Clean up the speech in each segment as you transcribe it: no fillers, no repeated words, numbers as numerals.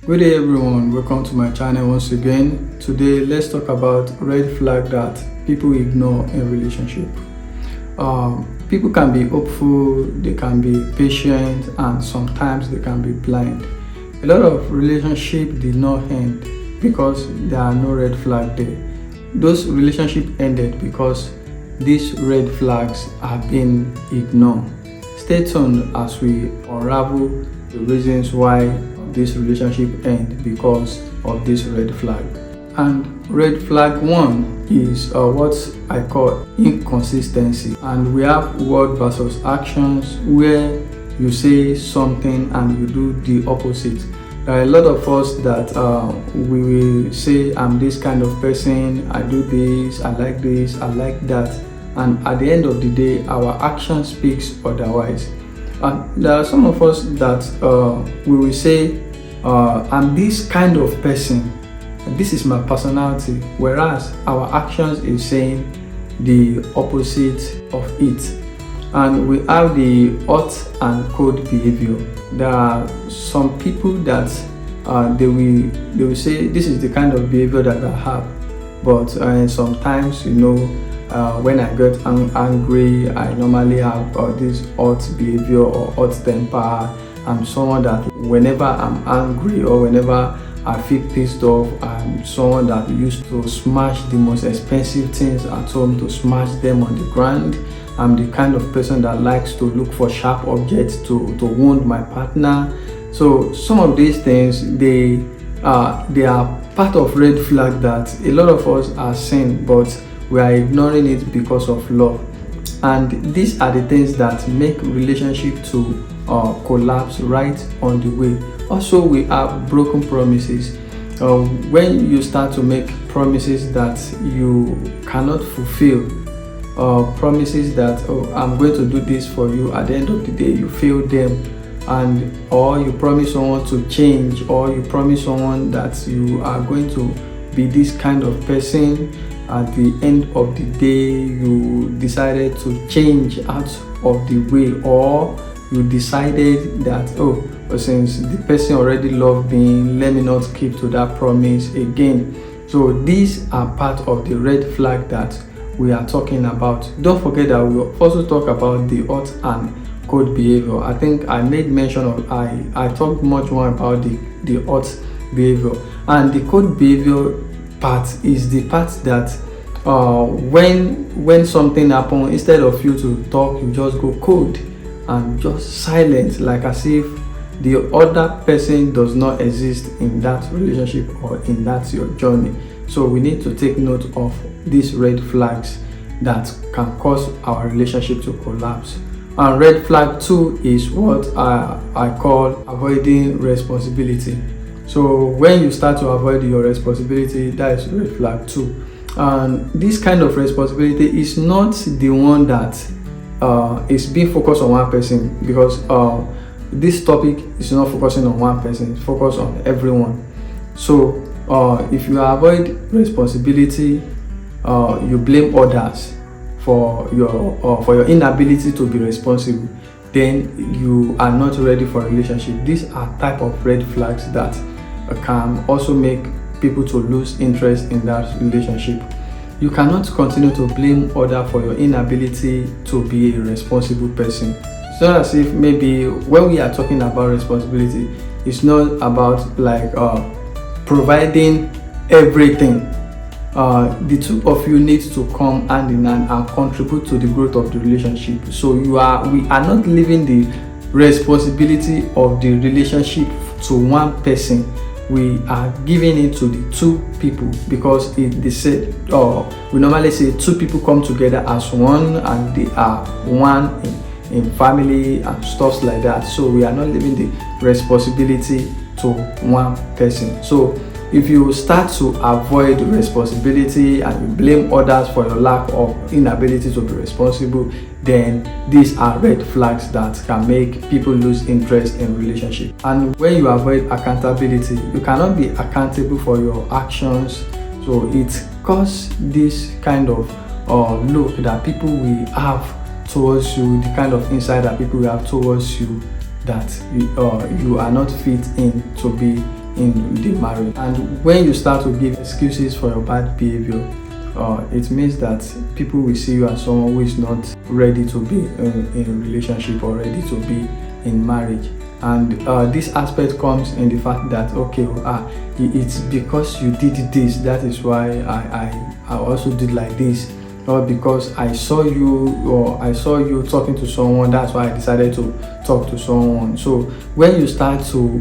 Good day everyone, welcome to my channel once again. Today let's talk about red flag that people ignore in relationship. People can be hopeful, they can be patient, and sometimes they can be blind. A lot of relationship did not end because there are no red flag there. Those relationships ended because these red flags have been ignored. Stay tuned as we unravel the reasons why this relationship end because of this red flag. And red flag one is what I call inconsistency. And we have word versus actions, where you say something and you do the opposite. There are a lot of us that we will say, I'm this kind of person, I do this, I like that, and at the end of the day our action speaks otherwise. And there are some of us that we will say, I'm this kind of person, this is my personality, whereas our actions is saying the opposite of it. And we have the hot and cold behavior. There are some people that they will say this is the kind of behavior that I have, but sometimes when I get angry, I normally have this hot behavior or hot temper. I'm someone that whenever I'm angry or whenever I feel pissed off, I'm someone that used to smash the most expensive things at home, to smash them on the ground. I'm the kind of person that likes to look for sharp objects to wound my partner. So some of these things, they are part of red flag that a lot of us are seeing, but we are ignoring it because of love. And these are the things that make relationship to collapse right on the way. Also, we have broken promises. When you start to make promises that you cannot fulfill, promises that I'm going to do this for you, at the end of the day you fail them, or you promise someone to change, or you promise someone that you are going to be this kind of person. At the end of the day you decided to change out of the way, or you decided that since the person already loved me, let me not keep to that promise again. So these are part of the red flag that we are talking about. Don't forget that we also talk about the hot and cold behavior. I think I made mention of I talked much more about the hot behavior, and the cold behavior part is the part that when something happens, instead of you to talk, you just go cold and just silent, like as if the other person does not exist in that relationship or in that your journey. So we need to take note of these red flags that can cause our relationship to collapse. And red flag 2 is what I call avoiding responsibility. So when you start to avoid your responsibility, that is red flag 2. And this kind of responsibility is not the one that is being focused on one person, because this topic is not focusing on one person, it's focused on everyone. So if you avoid responsibility, you blame others for your inability to be responsible, then you are not ready for a relationship. These are type of red flags that can also make people to lose interest in that relationship. You cannot continue to blame others for your inability to be a responsible person. It's not as if maybe when we are talking about responsibility, it's not about like providing everything. The two of you need to come hand in hand and contribute to the growth of the relationship. So we are not leaving the responsibility of the relationship to one person. We are giving it to the two people, because they said, we normally say two people come together as one, and they are one in family and stuff like that. So we are not leaving the responsibility to one person. So if you start to avoid responsibility and you blame others for your lack of inability to be responsible, then these are red flags that can make people lose interest in relationship. And when you avoid accountability, you cannot be accountable for your actions. So it causes this kind of look that people will have towards you, the kind of insight that people will have towards you, that you are not fit in to be in the marriage. And when you start to give excuses for your bad behavior, it means that people will see you as someone who is not ready to be in a relationship or ready to be in marriage. And this aspect comes in the fact that, okay, it's because you did this, that is why I also did like this, or because I saw you talking to someone, that's why I decided to talk to someone. So when you start to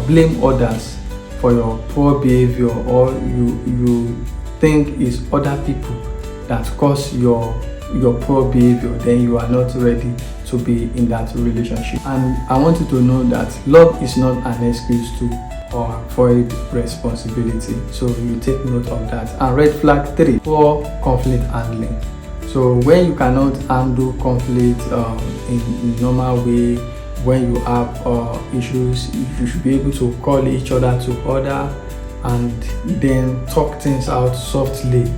blame others for your poor behavior, or you think it's other people that cause your poor behavior, then you are not ready to be in that relationship. And I want you to know that love is not an excuse to avoid responsibility. So you take note of that. And red flag 3, poor conflict handling. So when you cannot handle conflict in normal way, when you have issues, you should be able to call each other to order and then talk things out softly.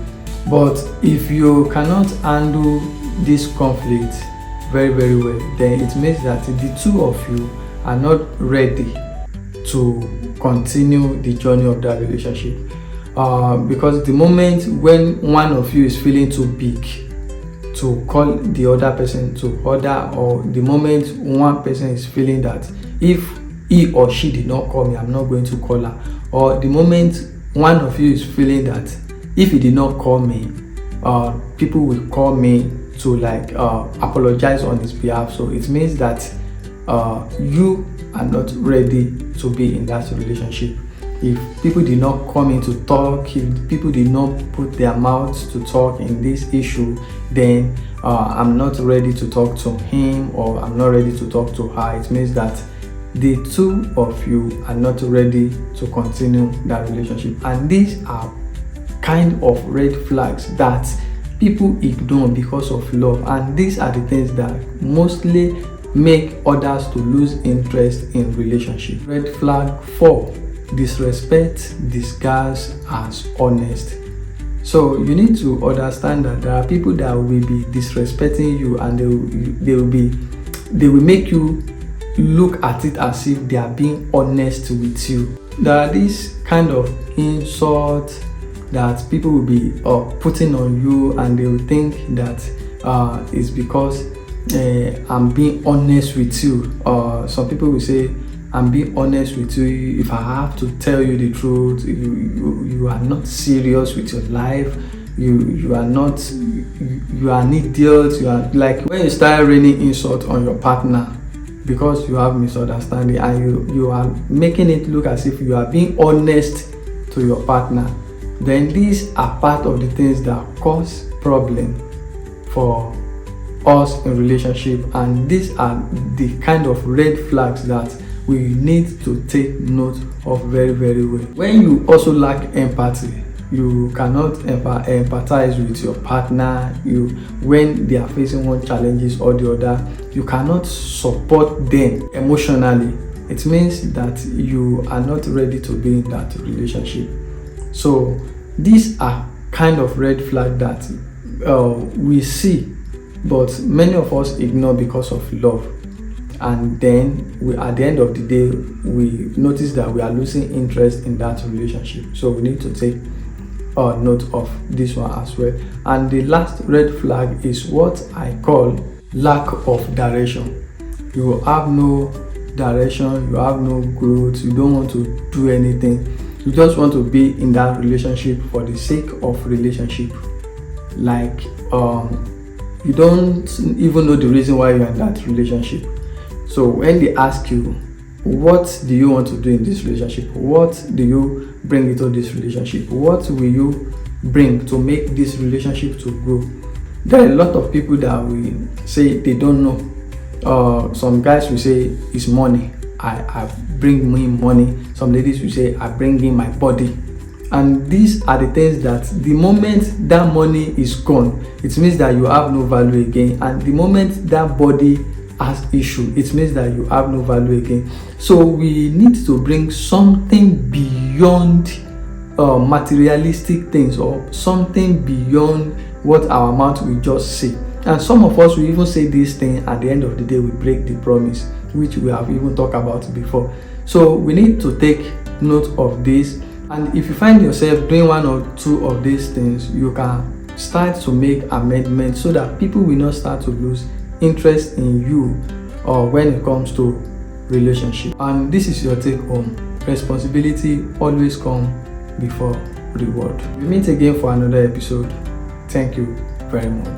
But if you cannot handle this conflict very, very well, then it means that the two of you are not ready to continue the journey of that relationship. Because the moment when one of you is feeling too big to call the other person to order, or the moment one person is feeling that if he or she did not call me, I'm not going to call her, or the moment one of you is feeling that if he did not call me, people will call me to apologize on his behalf. So it means that you are not ready to be in that relationship. If people did not come in to talk, if people did not put their mouths to talk in this issue, then I'm not ready to talk to him, or I'm not ready to talk to her. It means that the two of you are not ready to continue that relationship. And these are kind of red flags that people ignore because of love, and these are the things that mostly make others to lose interest in relationship. Red flag 4, disrespect disguised as honest. So you need to understand that there are people that will be disrespecting you, and they will make you look at it as if they are being honest with you. There are these kind of insults that people will be putting on you, and they will think that it's because I'm being honest with you. Some people will say, I'm being honest with you. If I have to tell you the truth, you are not serious with your life. You are an idiot. You are like, when you start raining insult on your partner because you have misunderstanding, and you are making it look as if you are being honest to your partner, then these are part of the things that cause problem for us in relationship. And these are the kind of red flags that we need to take note of very, very well. When you also lack empathy, you cannot empathize with your partner. When they are facing one challenges or the other, you cannot support them emotionally. It means that you are not ready to be in that relationship. So these are kind of red flags that we see, but many of us ignore because of love. And then at the end of the day, we notice that we are losing interest in that relationship. So we need to take note of this one as well. And the last red flag is what I call lack of direction. You have no direction, you have no growth, you don't want to do anything. You just want to be in that relationship for the sake of relationship. Like you don't even know the reason why you're in that relationship. So when they ask you, what do you want to do in this relationship? What do you bring into this relationship? What will you bring to make this relationship to grow? There are a lot of people that will say they don't know. Some guys will say it's money. I bring me money. Some ladies will say I bring in my body. And these are the things that the moment that money is gone, it means that you have no value again. And the moment that body has issue, it means that you have no value again. So we need to bring something beyond materialistic things, or something beyond what our mouth will just say. And some of us will even say this thing, at the end of the day we break the promise, which we have even talked about before. So we need to take note of this, and if you find yourself doing one or two of these things, you can start to make amendments so that people will not start to lose interest in you or when it comes to relationship. And this is your take home: responsibility always comes before reward. We meet again for another episode. Thank you very much.